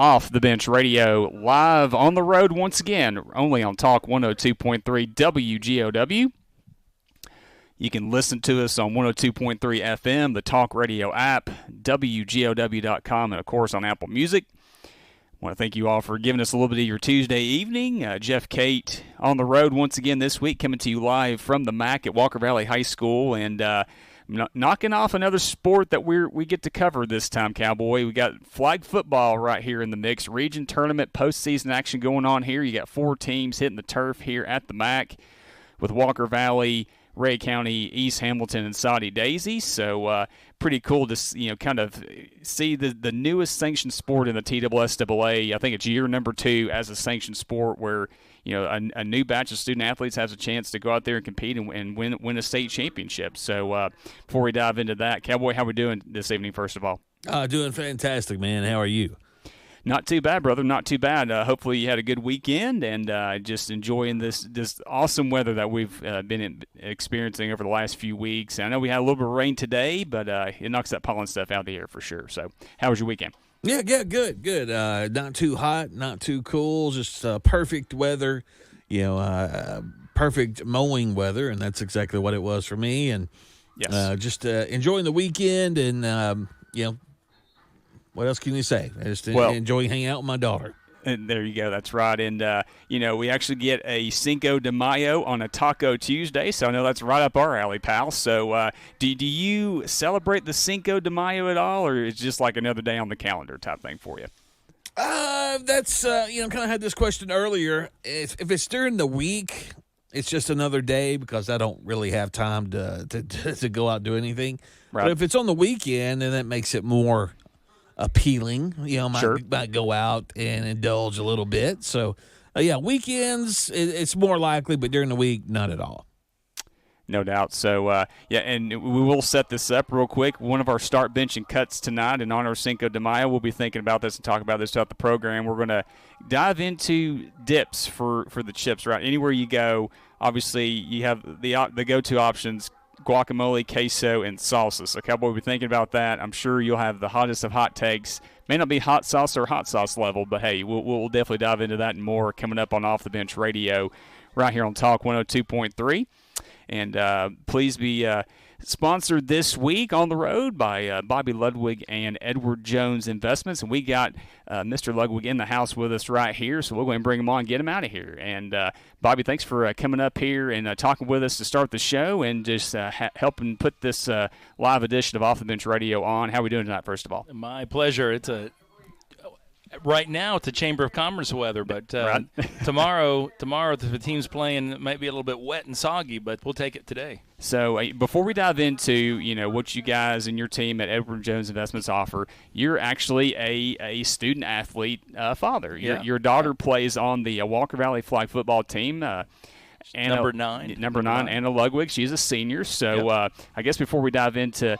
Off the Bench Radio, live on the road once again, only on Talk 102.3 WGOW. You can listen to us on 102.3 FM, the Talk Radio app, WGOW.com, and, of course, on Apple Music. I want to thank you all for giving us a little bit of your Tuesday evening. Jeff Kate on the road once again this week, coming to you live from the MAC at Walker Valley High School, and knocking off another sport that we get to cover this time, Cowboy. We got flag football right here in the mix. Region tournament, postseason action going on here. You got 4 teams hitting the turf here at the MAC with Walker Valley, Rhea County East Hamilton, and Soddy Daisy. So pretty cool to kind of see the newest sanctioned sport in the TSSAA. I think it's year number 2 as a sanctioned sport where a new batch of student athletes has a chance to go out there and compete and win a state championship. So before we dive into that, Cowboy, how we doing this evening, first of all? Doing fantastic, man. How are you? Not too bad, brother. Not too bad. Hopefully you had a good weekend and just enjoying this awesome weather that we've been experiencing over the last few weeks. I know we had a little bit of rain today, but it knocks that pollen stuff out of the air for sure. So how was your weekend? Yeah, good. Not too hot, not too cool, just perfect weather, perfect mowing weather, and that's exactly what it was for me. And yes. Just enjoying the weekend and, what else can you say? Just enjoying hanging out with my daughter. And there you go. That's right. And, we actually get a Cinco de Mayo on a Taco Tuesday, so I know that's right up our alley, pal. So do you celebrate the Cinco de Mayo at all, or is it just like another day on the calendar type thing for you? That's, kind of had this question earlier. If it's during the week, it's just another day because I don't really have time to go out and do anything. Right. But if it's on the weekend, then that makes it more appealing. Might go out and indulge a little bit. So, weekends, it's more likely, but during the week, not at all. No doubt. So, and we will set this up real quick. One of our start, bench, and cuts tonight in honor of Cinco de Mayo. We'll be thinking about this and talk about this throughout the program. We're going to dive into dips for the chips, right? Anywhere you go, obviously, you have the go-to options, guacamole, queso, and salsa. So, Cowboy, we'll be thinking about that. I'm sure you'll have the hottest of hot takes. May not be hot sauce or hot sauce level, but, hey, we'll definitely dive into that and more coming up on Off the Bench Radio right here on Talk 102.3. And please be sponsored this week on the road by Bobby Ludwig and Edward Jones Investments. And we got Mr. Ludwig in the house with us right here, so we'll go ahead and bring him on and get him out of here. And, Bobby, thanks for coming up here and talking with us to start the show and just helping put this live edition of Off the Bench Radio on. How are we doing tonight, first of all? My pleasure. Right now, it's a Chamber of Commerce weather, but right. tomorrow, if the team's playing, it might be a little bit wet and soggy, but we'll take it today. So before we dive into what you guys and your team at Edward Jones Investments offer, you're actually a student athlete father. Your daughter plays on the Walker Valley flag football team. Number 9. Anna Ludwig. She's a senior. So I guess before we dive into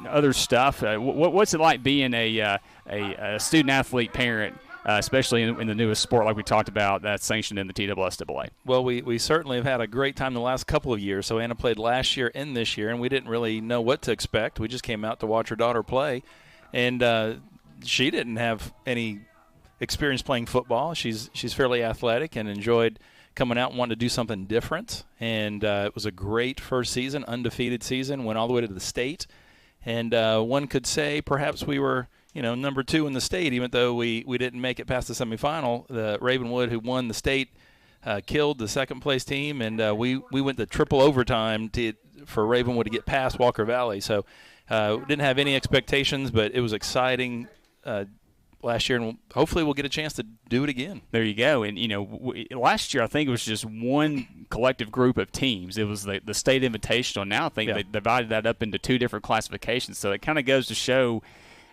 other stuff, what's it like being a student athlete parent, especially in the newest sport like we talked about that's sanctioned in the TSSAA? Well, we certainly have had a great time the last couple of years. So Anna played last year and this year, and we didn't really know what to expect. We just came out to watch her daughter play, and she didn't have any experience playing football. She's fairly athletic and enjoyed coming out and wanting to do something different. And it was a great first season, undefeated season, went all the way to the state. And one could say perhaps we were, number 2 in the state, even though we didn't make it past the semifinal. The Ravenwood, who won the state, killed the second-place team, and we went to triple overtime for Ravenwood to get past Walker Valley. So didn't have any expectations, but it was exciting last year, and hopefully we'll get a chance to do it again. There you go. And, last year I think it was just one collective group of teams. It was the state invitational. Now I think they divided that up into 2 different classifications. So it kind of goes to show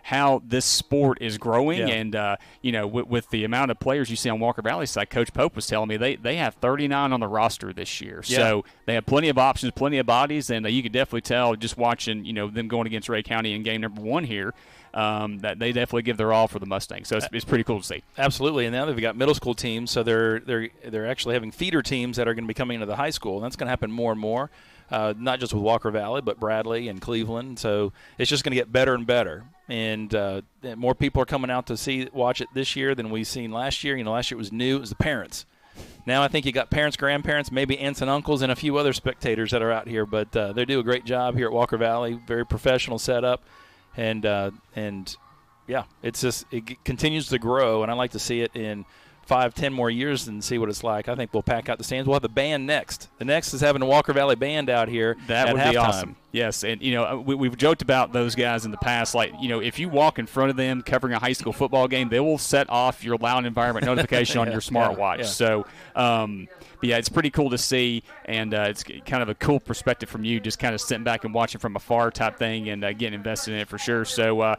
how this sport is growing. And, with the amount of players you see on Walker Valley side, Coach Pope was telling me they have 39 on the roster this year. Yeah. So they have plenty of options, plenty of bodies, and you can definitely tell just watching, them going against Rhea County in game number 1 here, that they definitely give their all for the Mustangs. So it's pretty cool to see. Absolutely. And now they've got middle school teams, so they're actually having feeder teams that are going to be coming into the high school, and that's going to happen more and more. not just with Walker Valley, but Bradley and Cleveland. So it's just going to get better and better. And more people are coming out to watch it this year than we've seen last year. Last year it was new. It was the parents. Now I think you got parents, grandparents, maybe aunts and uncles, and a few other spectators that are out here. But they do a great job here at Walker Valley. Very professional setup. And yeah, it continues to grow, and I like to see it in 5-10 more years and see what it's like. I think we'll pack out the stands. We'll have the band next. The next is having a Walker Valley band out here. That would halftime. be awesome. Yes, and we've joked about those guys in the past. Like, if you walk in front of them covering a high school football game, they will set off your loud environment notification on your smartwatch. Yeah. So, but yeah, it's pretty cool to see, and it's kind of a cool perspective from you, just kind of sitting back and watching from afar type thing, and getting invested in it for sure. So,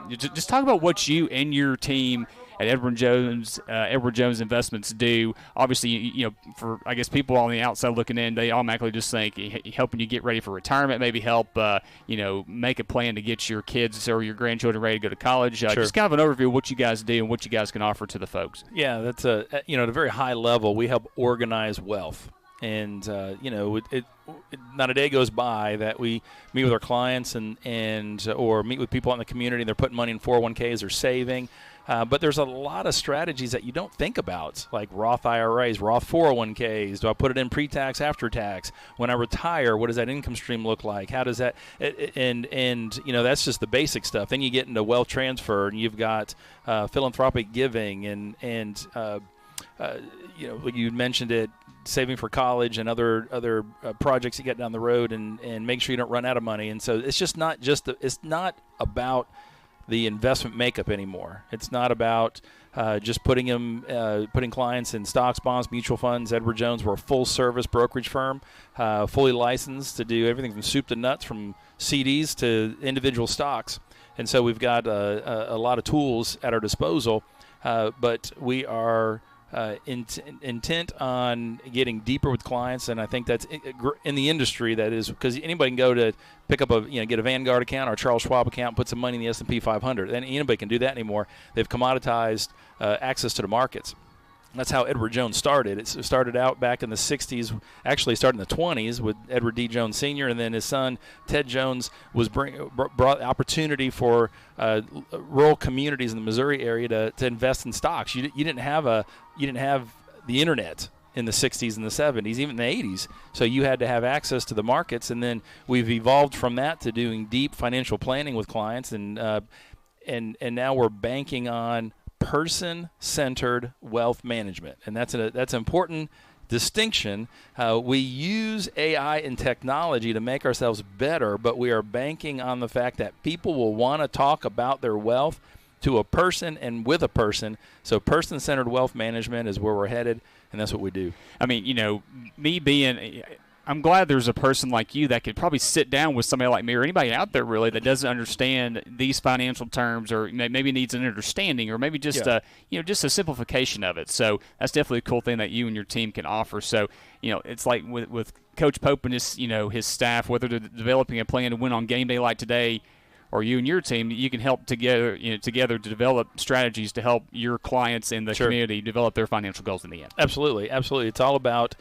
just talk about what you and your team at Edward Jones Investments do. Obviously, for I guess people on the outside looking in, they automatically just think helping you get ready for retirement, maybe help make a plan to get your kids or your grandchildren ready to go to college. Sure. Just kind of an overview of what you guys do and what you guys can offer to the folks. Yeah, that's at a very high level, we help organize wealth. And not a day goes by that we meet with our clients or meet with people in the community and they're putting money in 401ks or saving. But there's a lot of strategies that you don't think about, like Roth IRAs, Roth 401ks. Do I put it in pre-tax, after-tax? When I retire, what does that income stream look like? How does that and that's just the basic stuff. Then you get into wealth transfer, and you've got philanthropic giving and you mentioned it, saving for college and other projects you get down the road, and make sure you don't run out of money. And so it's just not it's not about the investment makeup anymore. It's not about just putting clients in stocks, bonds, mutual funds. Edward Jones, we're a full-service brokerage firm, fully licensed to do everything from soup to nuts, from CDs to individual stocks. And so we've got a lot of tools at our disposal, but we are intent on getting deeper with clients, and I think that's in the industry. That is because anybody can go to pick up get a Vanguard account or a Charles Schwab account, put some money in the S&P 500. And anybody can do that anymore. They've commoditized access to the markets. That's how Edward Jones started. It started out back in the 60s, actually started in the 20s with Edward D. Jones Sr., and then his son, Ted Jones, brought opportunity for rural communities in the Missouri area to invest in stocks. You didn't have the internet in the 60s and the 70s, even the 80s. So you had to have access to the markets, and then we've evolved from that to doing deep financial planning with clients, and now we're banking on person-centered wealth management, and that's an important distinction. We use AI and technology to make ourselves better, but we are banking on the fact that people will want to talk about their wealth to a person and with a person. So person-centered wealth management is where we're headed, and that's what we do. I mean, I'm glad there's a person like you that could probably sit down with somebody like me or anybody out there really that doesn't understand these financial terms, or maybe needs an understanding, or maybe just just a simplification of it. So that's definitely a cool thing that you and your team can offer. So it's like with Coach Pope and his staff, whether they're developing a plan to win on game day like today, or you and your team, you can help together to develop strategies to help your clients in the community develop their financial goals in the end. Absolutely. It's all about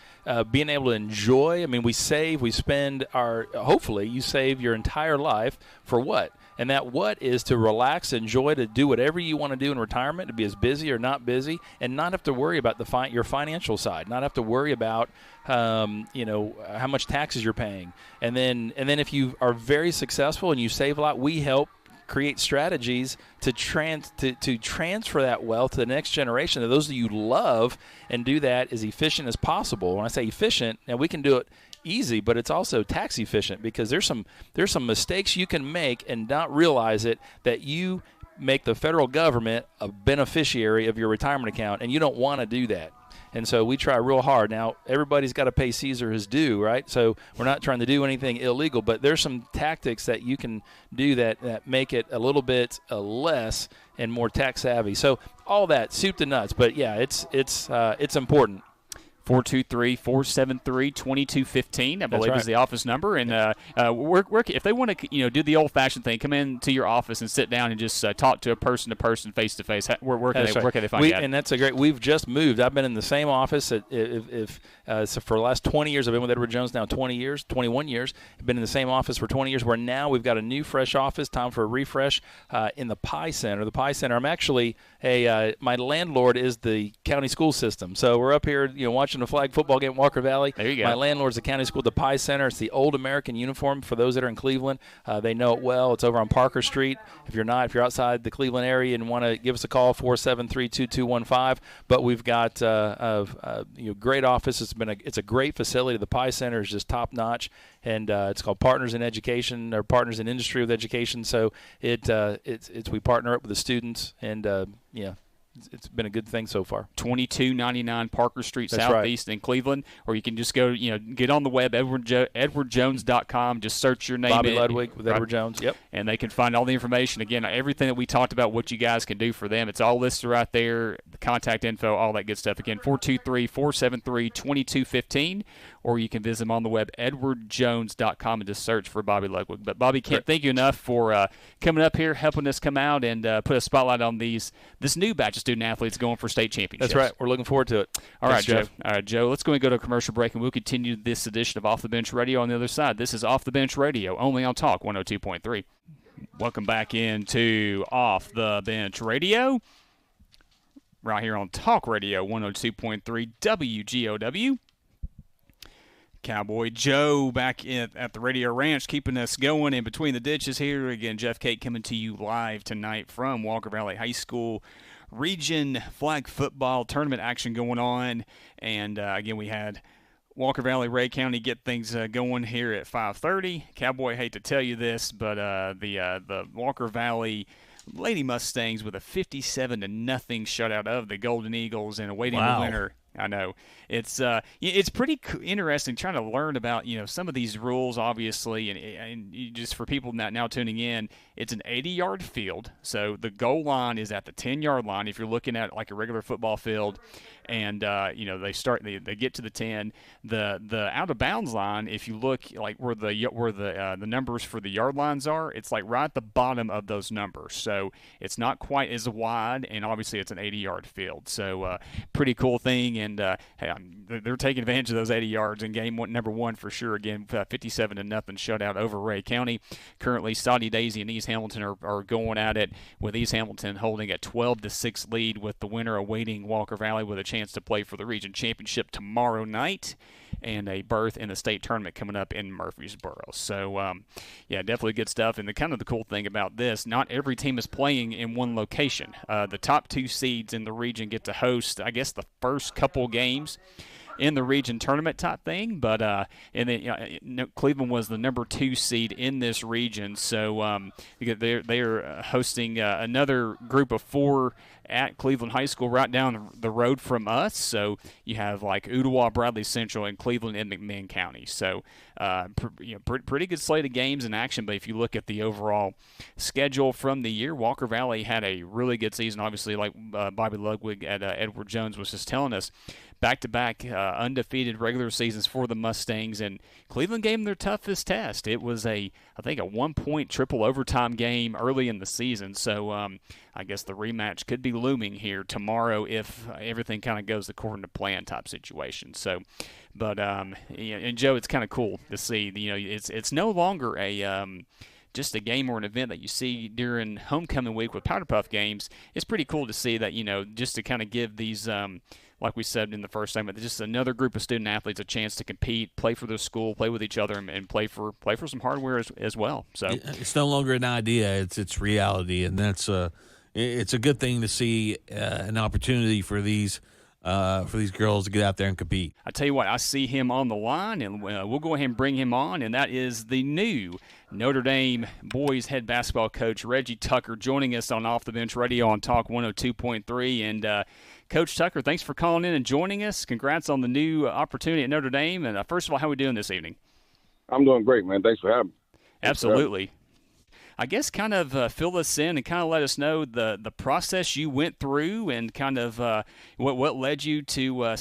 being able to enjoy. I mean, hopefully you save your entire life for what? And that what is to relax, enjoy, to do whatever you want to do in retirement, to be as busy or not busy, and not have to worry about your financial side, not have to worry about how much taxes you're paying. And then if you are very successful and you save a lot, we help create strategies to transfer that wealth to the next generation, to those that you love, and do that as efficient as possible. When I say efficient, now we can do it easy, but it's also tax efficient, because there's some mistakes you can make and not realize it, that you make the federal government a beneficiary of your retirement account, and you don't want to do that. And so we try real hard. Now, everybody's got to pay Caesar his due, right? So we're not trying to do anything illegal, but there's some tactics that you can do that make it a little bit less and more tax savvy. So all that, soup to nuts. But yeah, it's important. 423-473-2215, I believe is the office number. And if they want to, do the old-fashioned thing, come into your office and sit down and just talk to a person-to-person, face-to-face. Where can they find you at? And that's we've just moved. I've been in the same office so for the last 20 years. I've been with Edward Jones now 21 years. I've been in the same office for 20 years, where now we've got a new, fresh office. Time for a refresh in the Pie Center. The Pie Center, I'm actually my landlord is the county school system. So we're up here, watching the flag football game in Walker Valley. There you go. My landlord's the county school, the Pie Center. It's the old American uniform for those that are in Cleveland. They know it well. It's over on Parker Street. If you're outside the Cleveland area and want to give us a call, 473-2215. But we've got great office. It's a great facility. The Pie Center is just top notch, and it's called Partners in Education, or Partners in Industry with Education. So we partner up with the students, and it's been a good thing so far. 2299 Parker Street, That's Southeast in Cleveland, or you can just go, get on the web, edwardjones.com, just search your name. Bobby Ludwig with Edward Jones, yep. And they can find all the information. Again, everything that we talked about, what you guys can do for them, it's all listed right there, the contact info, all that good stuff. Again, 423-473-2215, or you can visit them on the web, edwardjones.com, and just search for Bobby Ludwig. But, Bobby, can't thank you enough for coming up here, helping us come out and put a spotlight on this new batch of student-athletes going for state championships. That's right. We're looking forward to it. All right, Joe. All right, Joe, let's go and go to a commercial break, and we'll continue this edition of Off the Bench Radio on the other side. This is Off the Bench Radio, only on Talk 102.3. Welcome back into Off the Bench Radio, right here on Talk Radio 102.3 WGOW. Cowboy Joe back at the Radio Ranch, keeping us going in between the ditches here. Again, Jeff Cate coming to you live tonight from Walker Valley High School. Region flag football tournament action going on, and again, we had Walker Valley, Rhea County get things going here at 5:30. Cowboy, hate to tell you this, but the Walker Valley Lady Mustangs with a 57-0 shutout of the Golden Eagles and awaiting the winner. I know. It's pretty interesting trying to learn about, some of these rules, obviously, and just for people now tuning in, it's an 80-yard field. So the goal line is at the 10-yard line if you're looking at like a regular football field. And they get to the 10. The out of bounds line, if you look like where the numbers for the yard lines are, it's like right at the bottom of those numbers. So it's not quite as wide, and obviously it's an 80-yard field. So pretty cool thing. And they're taking advantage of those 80 yards in game number one for sure. Again, 57-0 shutout over Rhea County. Currently, Soddy Daisy and East Hamilton are going at it, with East Hamilton holding a 12-6 lead, with the winner awaiting Walker Valley with a chance to play for the region championship tomorrow night, and a berth in the state tournament coming up in Murfreesboro. So, definitely good stuff. And the cool thing about this, not every team is playing in one location. The top two seeds in the region get to host, I guess, the first couple games in the region tournament type thing, but and then Cleveland was the number 2 seed in this region, so they're hosting another group of 4 at Cleveland High School, right down the road from us. So you have like Ottawa, Bradley Central, and Cleveland and McMinn County. So pretty good slate of games in action. But if you look at the overall schedule from the year, Walker Valley had a really good season. Obviously, like Bobby Ludwig at Edward Jones was just telling us, back-to-back undefeated regular seasons for the Mustangs, and Cleveland gave them their toughest test. It was I think a 1-point triple overtime game early in the season, so I guess the rematch could be looming here tomorrow if everything kind of goes according to plan type situation. So, but and Joe, it's kind of cool to see. It's no longer just a game or an event that you see during homecoming week with Powder Puff games. It's pretty cool to see that, just to kind of give these, like we said in the first segment, just another group of student athletes a chance to compete, play for their school, play with each other, and play for some hardware as well. So it's no longer an idea; it's reality, and that's it's a good thing to see an opportunity for these girls to get out there and compete. I tell you what, I see him on the line, and we'll go ahead and bring him on, and that is the new Notre Dame boys head basketball coach, Reggie Tucker, joining us on Off the Bench Radio on Talk 102.3. And Coach Tucker, thanks for calling in and joining us. Congrats on the new opportunity at Notre Dame. And first of all, how are we doing this evening? I'm doing great, man. Thanks for having me. Absolutely. I guess kind of fill us in and kind of let us know the process you went through and kind of what led you to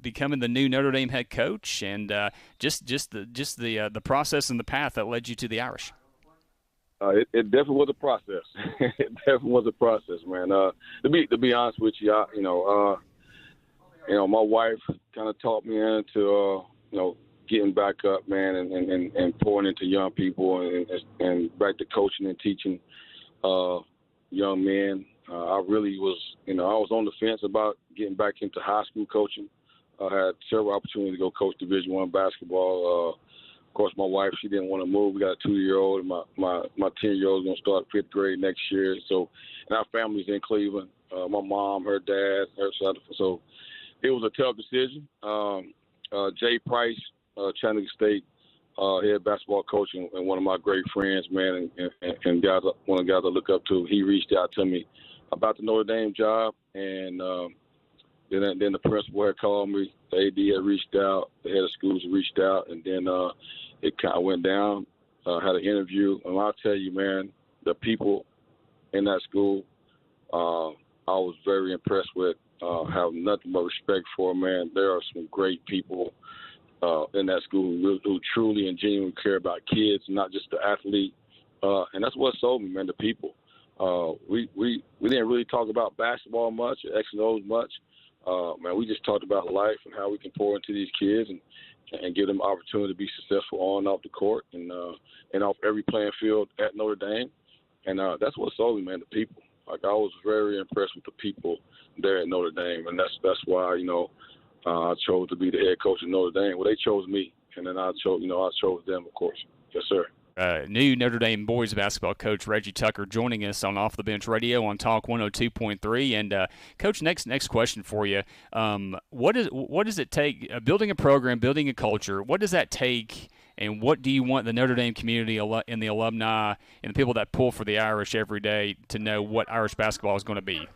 becoming the new Notre Dame head coach, and just the process and the path that led you to the Irish. It definitely was a process. It definitely was a process, man. To be honest with you, my wife kind of taught me into getting back up, man, and pouring into young people and back to coaching and teaching young men. I really was, I was on the fence about getting back into high school coaching. I had several opportunities to go coach Division I basketball. Of course, my wife, she didn't want to move. We got a 2-year-old, and my 10-year-old is going to start 5th grade next year. So, and our family's in Cleveland. My mom, her dad, her son. So it was a tough decision. Jay Price, Chattanooga State head basketball coach, and one of my great friends, man, and guys, one of the guys I look up to, he reached out to me about the Notre Dame job, and then the principal had called me, the AD had reached out, the head of schools had reached out, and then it kind of went down. Had an interview, and I'll tell you, man, the people in that school, I was very impressed with. Have nothing but respect for, man. There are some great people in that school who truly and genuinely care about kids, not just the athlete. And that's what sold me, man, the people. We didn't really talk about basketball much, or X and O's much. Man, we just talked about life and how we can pour into these kids and give them opportunity to be successful on and off the court and off every playing field at Notre Dame. And that's what sold me, man, the people. Like, I was very impressed with the people there at Notre Dame, and that's why, I chose to be the head coach of Notre Dame. Well, they chose me, and then I chose them, of course. Yes, sir. New Notre Dame boys basketball coach Reggie Tucker joining us on Off the Bench Radio on Talk 102.3. And Coach, next question for you: what does it take building a program, building a culture? What does that take, and what do you want the Notre Dame community and the alumni and the people that pull for the Irish every day to know what Irish basketball is going to be?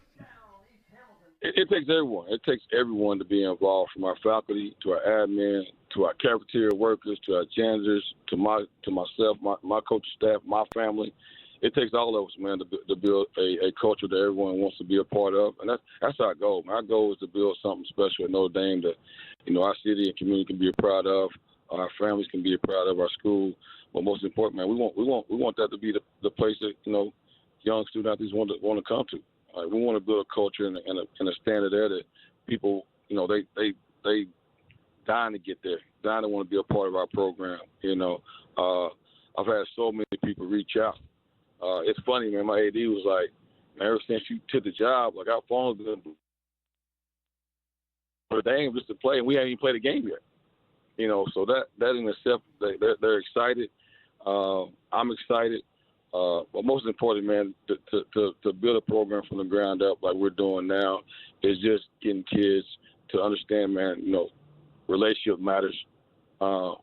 It takes everyone. It takes everyone to be involved, from our faculty to our admin, to our cafeteria workers, to our janitors, to myself, my coaching staff, my family. It takes all of us, man, to build a culture that everyone wants to be a part of, and that's our goal. Our goal is to build something special at Notre Dame that our city and community can be proud of, our families can be proud of, our school. But most important, man, we want that to be the place that young student athletes want to come to. We want to build a culture and a standard there that people, they dying to get there, dying to want to be a part of our program. I've had so many people reach out. It's funny, man. My AD was like, man, ever since you took the job, like, our phones been Notre Dame just to play, and we haven't even played a game yet. So that in itself, they're excited. I'm excited. But most important, man, to build a program from the ground up like we're doing now is just getting kids to understand, man, relationship matters. We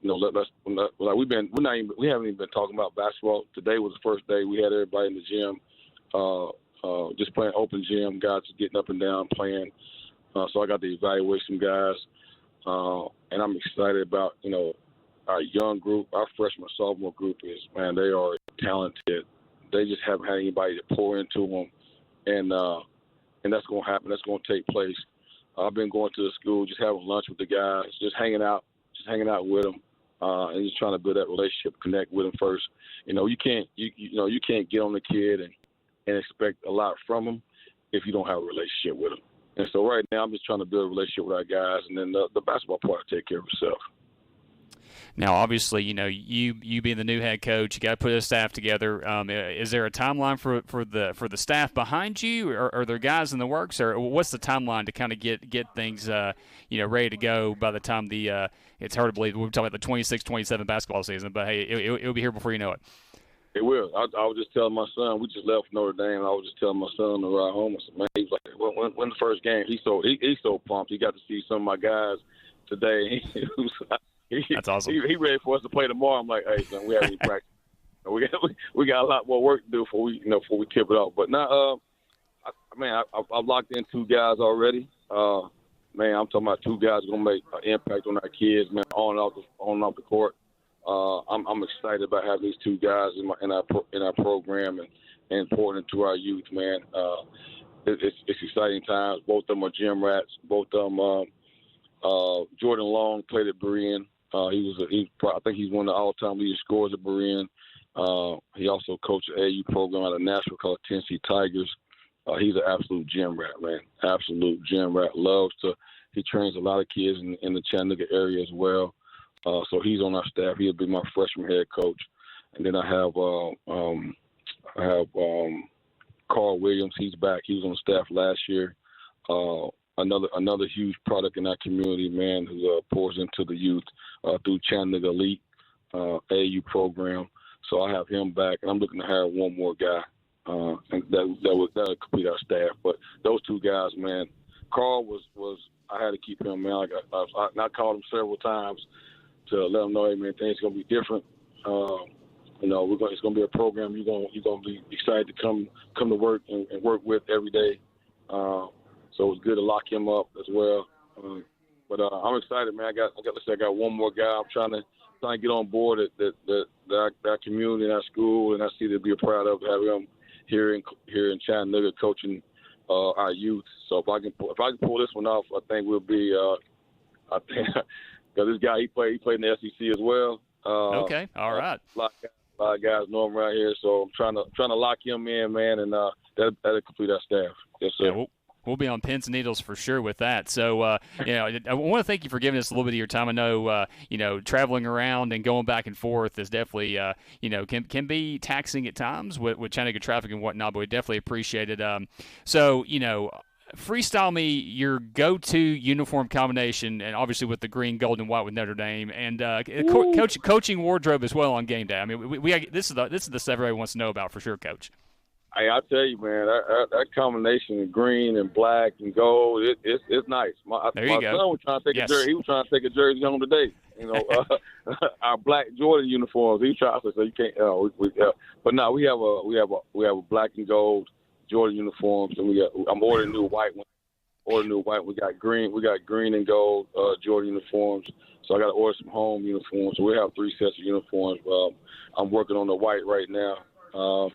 haven't even been talking about basketball. Today was the first day we had everybody in the gym, just playing open gym, guys just getting up and down playing. So I got to evaluate some guys, and I'm excited about our young group. Our freshman sophomore group is, man, they are talented. They just haven't had anybody to pour into them, and that's going to happen. That's going to take place. I've been going to the school, just having lunch with the guys, just hanging out with them, and just trying to build that relationship, connect with them first. You can't get on the kid and expect a lot from them if you don't have a relationship with them. And so right now, I'm just trying to build a relationship with our guys, and then the basketball part will take care of itself. Now, obviously, you being the new head coach, you got to put a staff together. Is there a timeline for the staff behind you, or are there guys in the works, or what's the timeline to kind of get things ready to go by the time it's hard to believe we're talking about the 26-27 basketball season, but hey, it'll be here before you know it. It will. I was just telling my son, we just left Notre Dame. I was just telling my son on the ride home. I said, man, he was like, when the first game? He's so pumped. He got to see some of my guys today. That's awesome. He ready for us to play tomorrow. I'm like, hey, son, we haven't even practiced. We got a lot more work to do before we tip it off. But now, I've locked in 2 guys already. Man, I'm talking about 2 guys gonna make an impact on our kids, man, on and off the court. I'm excited about having these two guys in our program and pouring into our youth, man. It's exciting times. Both of them are gym rats. Both of them. Jordan Long played at Berean. I think he's one of the all-time leading scorers at Berean. He also coached the AU program out of Nashville called Tennessee Tigers. He's an absolute gym rat, man. Absolute gym rat. He trains a lot of kids in the Chattanooga area as well. So he's on our staff. He'll be my freshman head coach. And then I have Carl Williams. He's back. He was on the staff last year. Another huge product in our community, man, who pours into the youth through Chattanooga Elite AU program. So I have him back, and I'm looking to hire one more guy, and that'll complete our staff. But those two guys, man, Carl was I had to keep him, man. I called him several times to let him know, hey, man, things gonna be different. It's gonna be a program you're gonna be excited to come to work and work with every day. So it was good to lock him up as well. But I'm excited, man. I got one more guy. I'm trying to get on board that our community and our school, and I see to be proud of having him here in Chattanooga coaching our youth. So if I can pull this one off, I think we'll be. I think because this guy he played in the SEC as well. Okay, all right. A lot of guys know him right here, so I'm trying to lock him in, man, and that'll complete our staff. Yes, sir. Yeah, we'll be on pins and needles for sure with that. So, I want to thank you for giving us a little bit of your time. I know, traveling around and going back and forth is definitely, can be taxing at times with Chattanooga traffic and whatnot, but we definitely appreciate it. Freestyle me your go-to uniform combination, and obviously with the green, gold, and white with Notre Dame, and coaching wardrobe as well on game day. I mean, this is the stuff everybody wants to know about for sure, Coach. Hey, I tell you, man, that combination of green and black and gold, it's nice. My son was trying to take a jersey. He was trying to take a jersey home today. Our black Jordan uniforms. He tried to say you can't. But no, we have a black and gold Jordan uniforms, and I'm ordering new white ones. We got green and gold Jordan uniforms. So I got to order some home uniforms. So we have 3 sets of uniforms. I'm working on the white right now.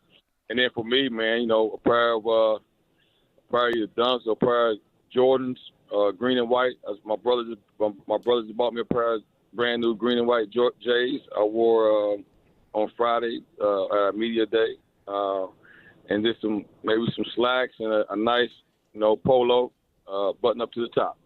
And then for me, man, a pair of either Dunks or a pair of Jordans, green and white. My brother just bought me a pair of brand new green and white J's. I wore on Friday at media day, and just maybe some slacks and a nice, polo button up to the top.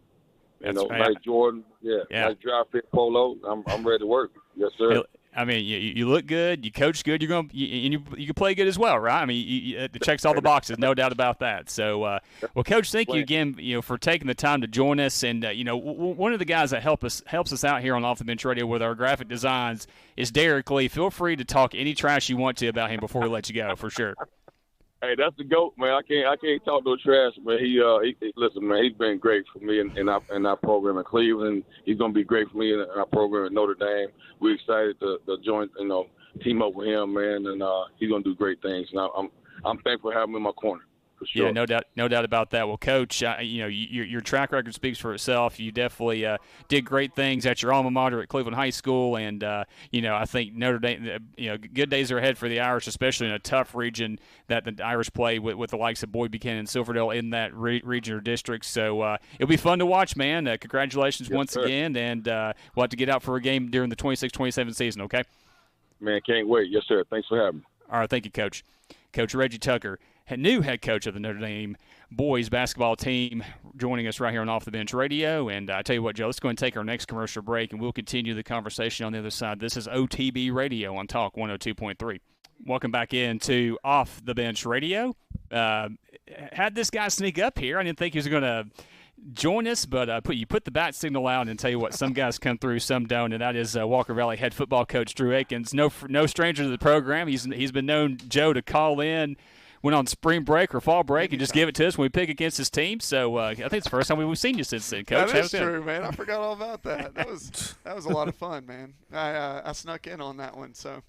Nice Jordan, nice dry fit polo. I'm ready to work. Yes, sir. I mean, you look good, you coach good, you can play good as well, right? I mean, it checks all the boxes, no doubt about that. So, well, Coach, thank you again, for taking the time to join us. And one of the guys that helps us out here on Off the Bench Radio with our graphic designs is Derek Lee. Feel free to talk any trash you want to about him before we let you go, for sure. Hey, that's the GOAT, man. I can't talk no trash, man. Listen, man. He's been great for me in our program in Cleveland. He's gonna be great for me in our program at Notre Dame. We're excited to join, team up with him, man, and he's gonna do great things. And I'm thankful to have him in my corner. For sure. Yeah, no doubt about that. Well, Coach, your track record speaks for itself. You definitely did great things at your alma mater at Cleveland High School, and I think Notre Dame. Good days are ahead for the Irish, especially in a tough region that the Irish play with the likes of Boyd Buchanan and Silverdale in that region or district. So it'll be fun to watch, man. Congratulations once again, and we'll have to get out for a game during the 26-27 season. Okay. Man, can't wait. Yes, sir. Thanks for having me. All right, thank you, Coach. Coach Reggie Tucker, new head coach of the Notre Dame boys basketball team, joining us right here on Off the Bench Radio. And I tell you what, Joe, let's go and take our next commercial break, and we'll continue the conversation on the other side. This is OTB Radio on Talk 102.3. Welcome back into Off the Bench Radio. Had this guy sneak up here. I didn't think he was going to join us, but you put the bat signal out, and tell you what, some guys come through, some don't, and that is Walker Valley head football coach Drew Akins. No stranger to the program. He's been known, Joe, to call in when on spring break or fall break and just give it to us when we pick against his team. So I think it's the first time we've seen you since then, Coach. That is true, man. I forgot all about that. That was a lot of fun, man. I snuck in on that one, so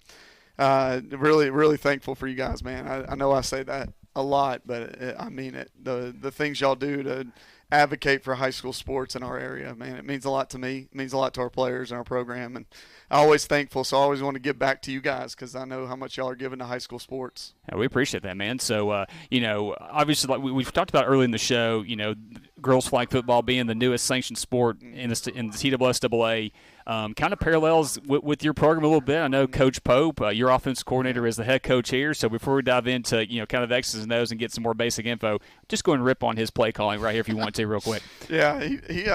really, really thankful for you guys, man. I know I say that a lot, but I mean it. The things y'all do to advocate for high school sports in our area, man, it means a lot to me. It means a lot to our players and our program, and I'm always thankful. So I always want to give back to you guys because I know how much y'all are giving to high school sports. Yeah, we appreciate that, man. So, obviously, like we've talked about early in the show, girls flag football being the newest sanctioned sport in the TSSAA. Kind of parallels with your program a little bit. I know Coach Pope, your offensive coordinator, is the head coach here. So before we dive into kind of X's and O's and get some more basic info, just go and rip on his play calling right here if you want to, real quick. Yeah, he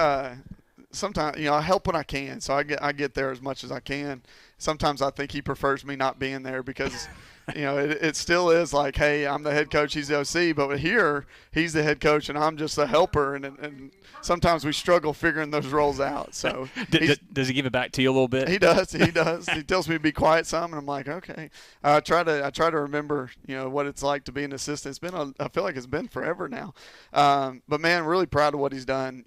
sometimes I help when I can, so I get there as much as I can. Sometimes I think he prefers me not being there because. It still is like, hey, I'm the head coach, he's the OC, but here he's the head coach and I'm just a helper, and sometimes we struggle figuring those roles out. So does he give it back to you a little bit? He does. He tells me to be quiet some, and I'm like, okay. I try to remember, what it's like to be an assistant. I feel like it's been forever now. But man, really proud of what he's done.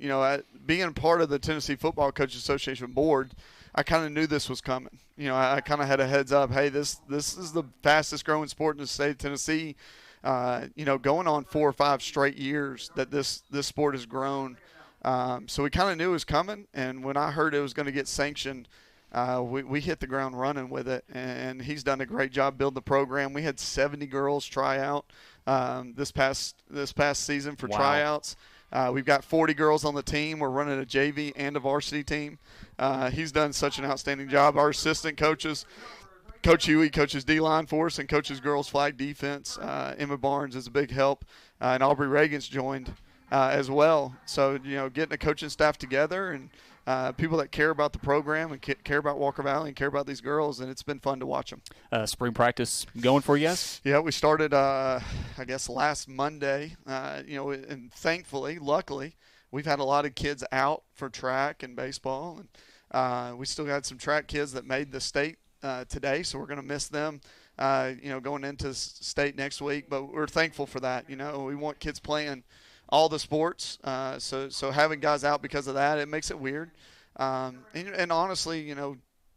Being part of the Tennessee Football Coaches Association board, I kind of knew this was coming. I kind of had a heads up. Hey, this is the fastest growing sport in the state of Tennessee. Going on 4 or 5 straight years that this sport has grown. So we kind of knew it was coming. And when I heard it was going to get sanctioned, we hit the ground running with it. And he's done a great job building the program. We had 70 girls try out this past season for tryouts. We've got 40 girls on the team. We're running a JV and a varsity team. He's done such an outstanding job. Our assistant coaches, Coach Huey coaches D-line for us and coaches girls flag defense. Emma Barnes is a big help. And Aubrey Reagan's joined as well. So, getting a coaching staff together and people that care about the program and care about Walker Valley and care about these girls, and it's been fun to watch them. Spring practice going for you guys? Yeah, we started, last Monday, and thankfully, luckily, we've had a lot of kids out for track and baseball, and we still got some track kids that made the state today, so we're going to miss them, going into state next week, but we're thankful for that. We want kids playing all the sports, so having guys out because of that, it makes it weird. And honestly,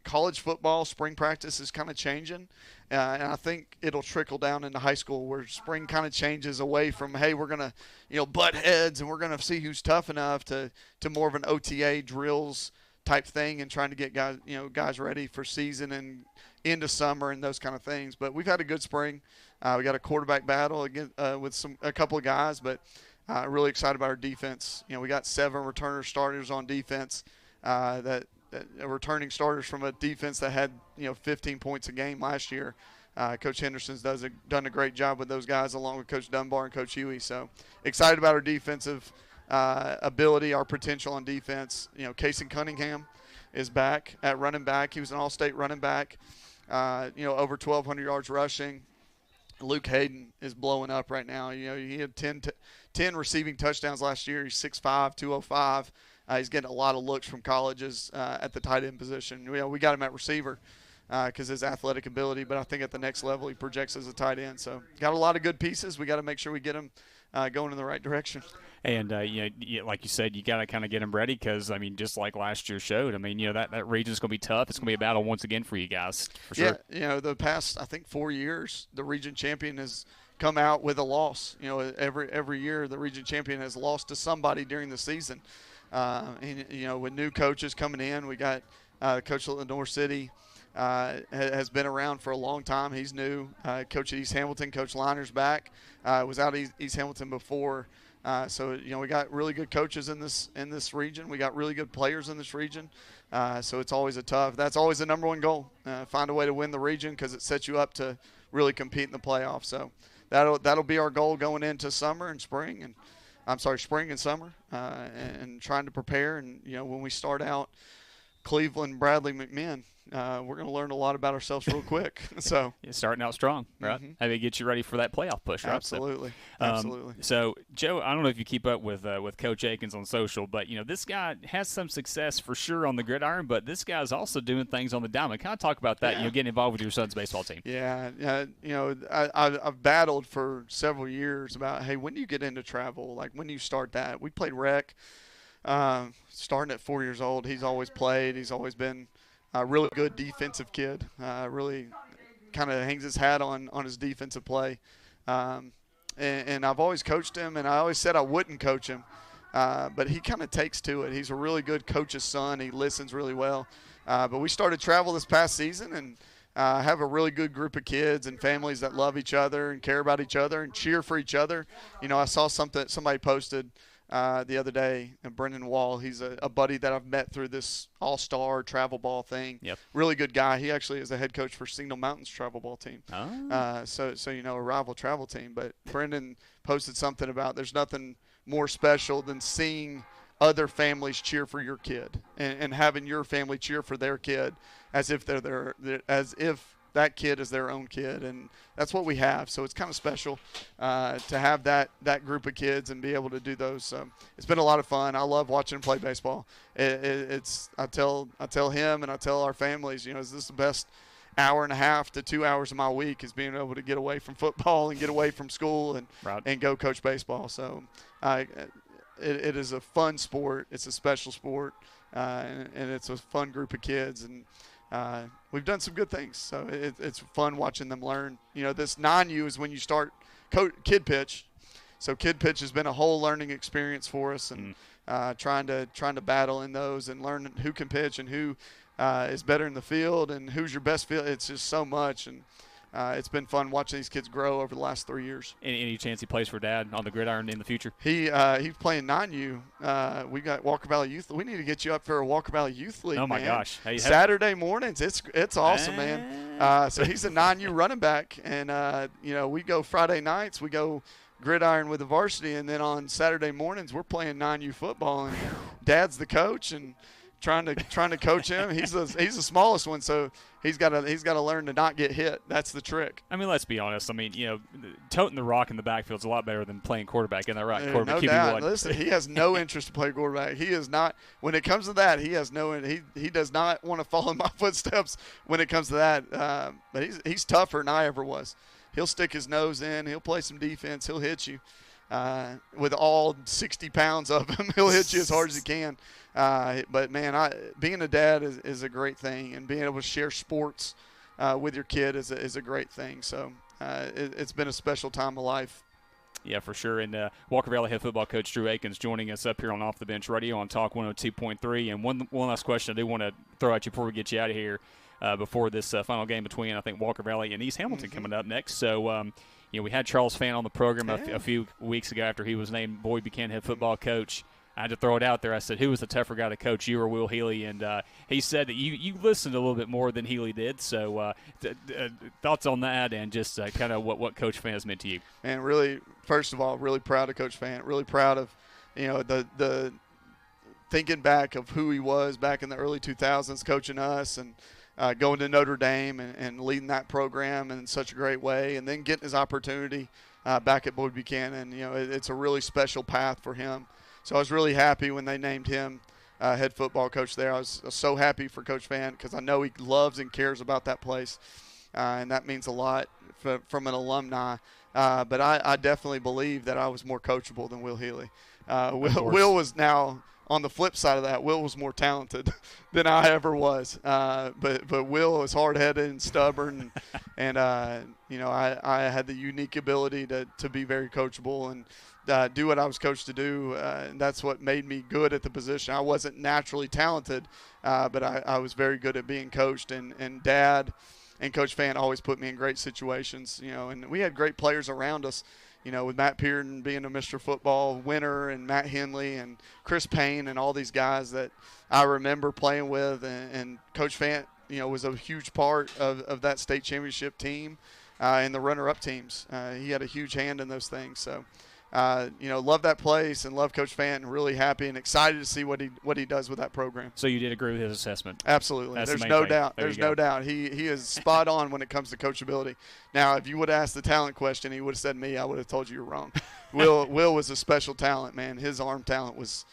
college football spring practice is kind of changing, and I think it'll trickle down into high school where spring kind of changes away from, hey, we're going to, butt heads and we're going to see who's tough enough to more of an OTA drills type thing and trying to get guys ready for season and into summer and those kind of things. But we've had a good spring. We got a quarterback battle again with a couple of guys, but really excited about our defense. We got 7 returner starters on defense that returning starters from a defense that had 15 points a game last year. Coach Henderson's done a great job with those guys along with Coach Dunbar and Coach Huey. So excited about our defensive ability, our potential on defense. Kason Cunningham is back at running back. He was an all-state running back. Over 1,200 yards rushing. Luke Hayden is blowing up right now. He had 10 receiving touchdowns last year. He's 6'5", 205. He's getting a lot of looks from colleges at the tight end position. We got him at receiver because his athletic ability, but I think at the next level he projects as a tight end. So got a lot of good pieces. We got to make sure we get him going in the right direction. And, like you said, you got to kind of get them ready because, just like last year showed, that region's going to be tough. It's going to be a battle once again for you guys, for sure. Yeah, the past, I think, 4 years, the region champion has come out with a loss. Every year the region champion has lost to somebody during the season. With new coaches coming in, we got Coach at Lenore City has been around for a long time. He's new. Coach at East Hamilton, Coach Liner's back. Was out at East Hamilton before. So we got really good coaches in this region. We got really good players in this region. So it's always that's always the number one goal. Find a way to win the region because it sets you up to really compete in the playoffs. So that'll be our goal going into summer and spring and summer, and trying to prepare. And when we start out, Cleveland, Bradley, McMinn, we're going to learn a lot about ourselves real quick. So starting out strong, right? Mm-hmm. I mean, get you ready for that playoff push, right? Absolutely. So, Joe, I don't know if you keep up with Coach Akins on social, but this guy has some success for sure on the gridiron, but this guy's also doing things on the diamond. Kind of talk about that. Yeah. Getting involved with your son's baseball team. Yeah. I've battled for several years about, hey, when do you get into travel? Like, when do you start that? We played rec. Starting at 4 years old, he's always played. He's always been a really good defensive kid. Really kind of hangs his hat on his defensive play. and I've always coached him, and I always said I wouldn't coach him. But he kind of takes to it. He's a really good coach's son. He listens really well. But we started travel this past season and have a really good group of kids and families that love each other and care about each other and cheer for each other. You know, I saw something somebody posted the other day, Brendan Wall. He's a buddy that I've met through this all-star travel ball thing. Yep. Really good guy. He actually is the head coach for Signal Mountain's travel ball team. Oh. So you know, a rival travel team. But Brendan posted something about there's nothing more special than seeing other families cheer for your kid and having your family cheer for their kid as if as if that kid is their own kid, and that's what we have. So it's kind of special to have that group of kids and be able to do those. So it's been a lot of fun. I love watching them play baseball. I tell him and I tell our families, you know, is this the best hour and a half to 2 hours of my week is being able to get away from football and get away from school and go coach baseball. So it is a fun sport. It's a special sport, and it's a fun group of kids. And we've done some good things. So it's fun watching them learn. You know, this non-U is when you start kid pitch. So kid pitch has been a whole learning experience for us, and trying to battle in those and learn who can pitch and who is better in the field and who's your best field. It's just so much, and it's been fun watching these kids grow over the last 3 years. Any chance he plays for Dad on the gridiron in the future? He's playing non-U. We got Walker Valley Youth. We need to get you up for a Walker Valley Youth League. Oh my man. gosh! Hey, Saturday mornings, it's awesome, man. So he's a non-U running back, and you know, we go Friday nights. We go gridiron with the varsity, and then on Saturday mornings we're playing non-U football, and Dad's the coach and trying to coach him. He's the smallest one, so he's got to learn to not get hit. That's the trick. I mean, let's be honest. I mean, you know, toting the rock in the backfield's a lot better than playing quarterback. Isn't that right? Quarterback, no doubt. QB1. Listen, he has no interest to play quarterback. He is not. When it comes to that, he has no. He does not want to follow in my footsteps when it comes to that. But he's tougher than I ever was. He'll stick his nose in. He'll play some defense. He'll hit you. With all 60 pounds of him, he'll hit you as hard as he can. But, man, being a dad is a great thing, and being able to share sports with your kid is a great thing. So it's been a special time of life. Yeah, for sure. And Walker Valley head football coach Drew Akins joining us up here on Off the Bench Radio on Talk 102.3. And one last question I do want to throw at you before we get you out of here before this final game between, I think, Walker Valley and East Hamilton coming up next. So, you know, we had Charles Fan on the program a few weeks ago after he was named Boyd Buchanan head football coach. I had to throw it out there. I said, who was the tougher guy to coach, you or Will Healy? And he said that you listened a little bit more than Healy did. So thoughts on that and just kind of what Coach Fan has meant to you? And really, first of all, really proud of Coach Fan. Really proud of, you know, the thinking back of who he was back in the early 2000s coaching us and going to Notre Dame and leading that program in such a great way, and then getting his opportunity back at Boyd Buchanan. You know, it's a really special path for him. So I was really happy when they named him head football coach there. I was so happy for Coach Fan because I know he loves and cares about that place, and that means a lot from an alumni. But I definitely believe that I was more coachable than Will Healy. Will was now on the flip side of that. Will was more talented than I ever was. But Will was hard-headed and stubborn, and you know, I had the unique ability to be very coachable and do what I was coached to do, and that's what made me good at the position. I wasn't naturally talented, but I was very good at being coached, and Dad and Coach Fan always put me in great situations, you know, and we had great players around us, you know, with Matt Pearden being a Mr. Football winner and Matt Henley and Chris Payne and all these guys that I remember playing with, and Coach Fan, you know, was a huge part of that state championship team and the runner-up teams. He had a huge hand in those things, so you know, love that place and love Coach Fan. Really happy and excited to see what he does with that program. So you did agree with his assessment? Absolutely. There's no doubt. There's no doubt. He is spot on when it comes to coachability. Now, if you would have asked the talent question, he would have said me. I would have told you you're wrong. Will was a special talent, man. His arm talent was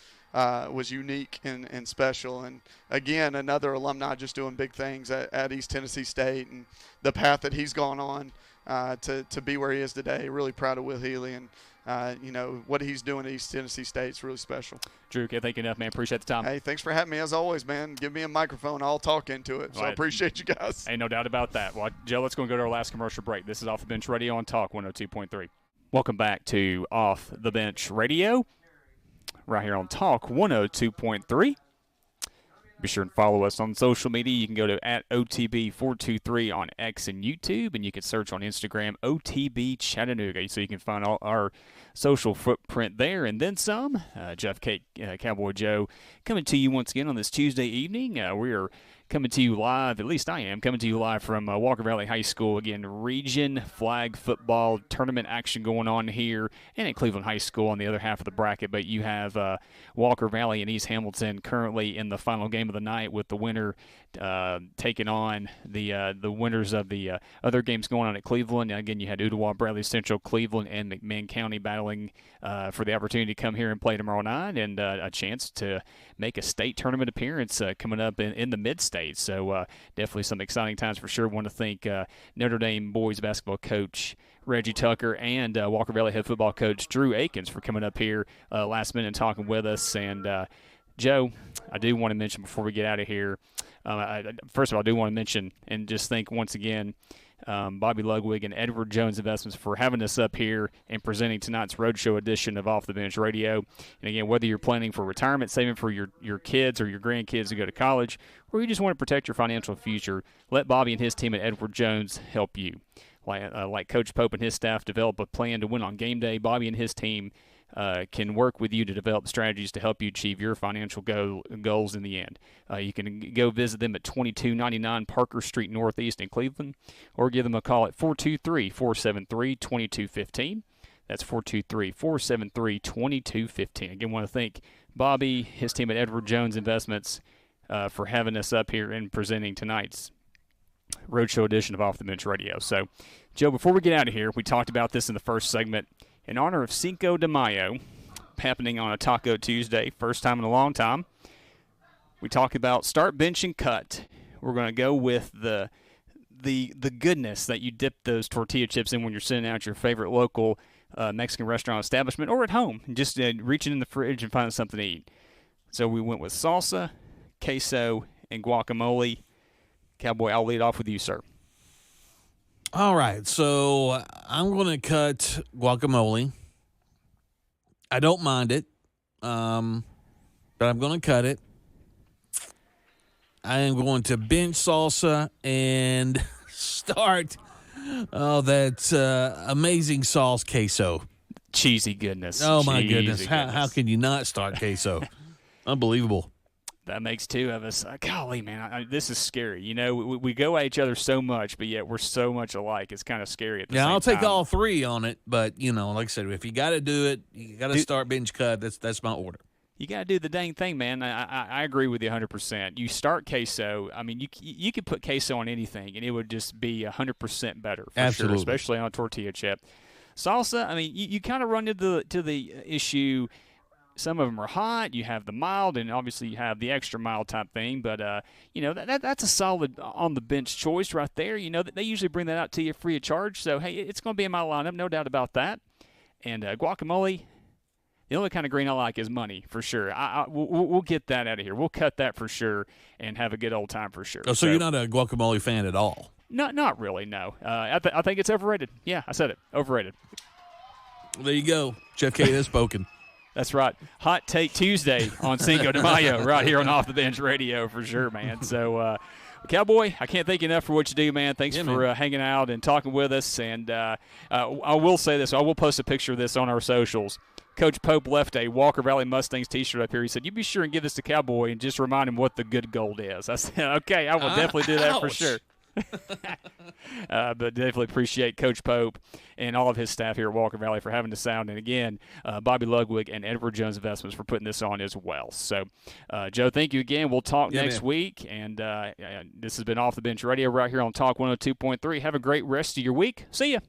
unique and special. And again, another alumni just doing big things at East Tennessee State and the path that he's gone on to be where he is today. Really proud of Will Healy, and you know, what he's doing at East Tennessee State is really special. Drew, can't thank you enough, man. Appreciate the time. Hey, thanks for having me as always, man. Give me a microphone. I'll talk into it. So I appreciate you guys. Ain't no doubt about that. Well, Joe, let's go and go to our last commercial break. This is Off the Bench Radio on Talk 102.3. Welcome back to Off the Bench Radio, right here on Talk 102.3. Be sure and follow us on social media. You can go to @OTB423 on X and YouTube, and you can search on Instagram OTB Chattanooga, so you can find all our social footprint there and then some. Jeff Cowboy Joe coming to you once again on this Tuesday evening. We are coming to you live, at least I am, coming to you live from Walker Valley High School. Again, region flag football tournament action going on here, and at Cleveland High School on the other half of the bracket. But you have Walker Valley and East Hamilton currently in the final game of the night, with the winner taking on the winners of the other games going on at Cleveland. And again, you had Ottawa, Bradley Central, Cleveland, and McMinn County battling for the opportunity to come here and play tomorrow night, and a chance to make a state tournament appearance coming up in the mid-state. So definitely some exciting times for sure. Want to thank Notre Dame boys basketball coach Reggie Tucker and Walker Valley head football coach Drew Akins for coming up here last minute and talking with us. And Joe, I do want to mention before we get out of here, first of all, I do want to mention and just thank once again Bobby Ludwig and Edward Jones Investments for having us up here and presenting tonight's Roadshow edition of Off the Bench Radio. And again, whether you're planning for retirement, saving for your kids or your grandkids to go to college, or you just want to protect your financial future, let Bobby and his team at Edward Jones help you. Like Coach Pope and his staff develop a plan to win on game day, Bobby and his team can work with you to develop strategies to help you achieve your financial goals in the end. You can go visit them at 2299 Parker Street Northeast in Cleveland, or give them a call at 423-473-2215. That's 423-473-2215. Again, want to thank Bobby, his team at Edward Jones Investments for having us up here and presenting tonight's Roadshow edition of Off the Bench Radio. So, Joe, before we get out of here, we talked about this in the first segment. In honor of Cinco de Mayo, happening on a Taco Tuesday, first time in a long time, we talk about start, bench, and cut. We're going to go with the goodness that you dip those tortilla chips in when you're sitting out at your favorite local Mexican restaurant establishment or at home, just reaching in the fridge and finding something to eat. So we went with salsa, queso, and guacamole. Cowboy, I'll lead off with you, sir. All right, so I'm going to cut guacamole. I don't mind it, but I'm going to cut it. I am going to bench salsa and start that amazing sauce queso. Cheesy goodness. Oh, my goodness. How can you not start queso? Unbelievable. That makes two of us. Golly, man, this is scary. You know, we go at each other so much, but yet we're so much alike. It's kind of scary at the same time. Yeah, I'll take all three on it, but, you know, like I said, if you got to do it, you got to start, bench, cut. That's my order. You got to do the dang thing, man. I agree with you 100%. You start queso. I mean, you could put queso on anything, and it would just be 100% better for Absolutely. Sure, especially on a tortilla chip. Salsa, I mean, you kind of run into the issue. Some of them are hot. You have the mild, and obviously you have the extra mild type thing. But, you know, that's a solid on-the-bench choice right there. You know, they usually bring that out to you free of charge. So, hey, it's going to be in my lineup, no doubt about that. And guacamole, the only kind of green I like is money, for sure. We'll get that out of here. We'll cut that for sure and have a good old time for sure. Oh, so you're not a guacamole fan at all? Not really, no. I think it's overrated. Yeah, I said it. Overrated. There you go. Jeff K. has spoken. That's right. Hot Take Tuesday on Cinco de Mayo right here on Off the Bench Radio for sure, man. So, Cowboy, I can't thank you enough for what you do, man. Thanks for hanging out and talking with us. And I will say this. I will post a picture of this on our socials. Coach Pope left a Walker Valley Mustangs T-shirt up here. He said, you be sure and give this to Cowboy and just remind him what the good gold is. I said, okay, I will definitely do that for sure. But definitely appreciate Coach Pope and all of his staff here at Walker Valley for having the sound. And again, Bobby Ludwig and Edward Jones Investments for putting this on as well. So, Joe, thank you again. We'll talk next week. And this has been Off the Bench Radio right here on Talk 102.3. Have a great rest of your week. See ya.